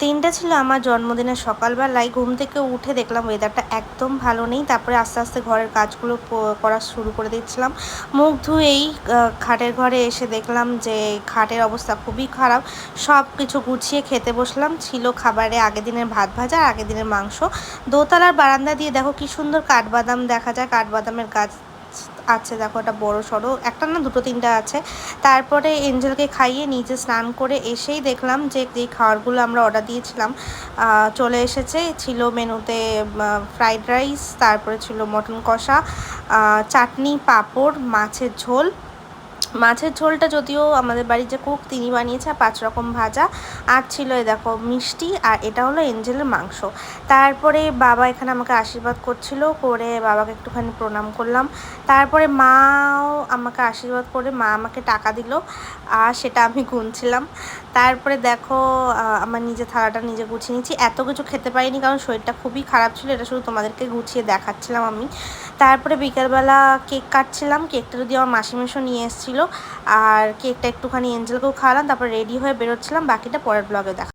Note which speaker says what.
Speaker 1: দিনটা ছিল আমার জন্মদিনের সকালবেলায়। ঘুম থেকে উঠে দেখলাম ওয়েদারটা একদম ভালো নেই। তারপরে আস্তে আস্তে ঘরের কাজগুলো করা শুরু করে দিচ্ছিলাম। মুখ ধুয়েই খাটের ঘরে এসে দেখলাম যে খাটের অবস্থা খুবই খারাপ। সব কিছু গুছিয়ে খেতে বসলাম। ছিল খাবারে আগের দিনের ভাত ভাজা আর আগের দিনের মাংস। দোতলার বারান্দা দিয়ে দেখো কি সুন্দর কাঠবাদাম দেখা যায়। কাঠবাদামের গাছ আছে দেখো, একটা বড় সড়ো, একটা না দুটো তিনটা আছে। তারপরে এঞ্জেলকে খাইয়ে নিজে স্নান করে এসেই দেখলাম যে যেই খাবারগুলো আমরা অর্ডার দিয়েছিলাম চলে এসেছে। ছিল মেনুতে ফ্রাইড রাইস, তারপরে ছিল মটন কষা, চাটনি, পাঁপড়, মাছের ঝোল। মাছের ঝোলটা যদিও আমাদের বাড়ির যে কুক তিনি বানিয়েছে, 5 রকম ভাজা, আর ছিল এই দেখো মিষ্টি, আর এটা হলো এঞ্জেলের মাংস। তারপরে বাবা এখানে আমাকে আশীর্বাদ করছিল, করে বাবাকে একটুখানি প্রণাম করলাম। তারপরে মাও আমাকে আশীর্বাদ করে মা আমাকে টাকা দিল, আর সেটা আমি গুনছিলাম। তারপরে দেখো আমার নিজে থালাটা নিজে গুছিয়ে নিচ্ছি। এত কিছু খেতে পারিনি কারণ শরীরটা খুবই খারাপ ছিল, এটা শুধু তোমাদেরকে গুছিয়ে দেখাচ্ছিলাম আমি। তারপরে বিকেলবেলা কেক কাটছিলাম। কেকটা যদি আমার মাসিমেশো নিয়ে এসেছিলো, আর কেকটা একটুখানি এঞ্জেলকেও খাওয়ালাম। তারপর রেডি হয়ে বেরোচ্ছিলাম। বাকিটা পরের ব্লগে দেখা।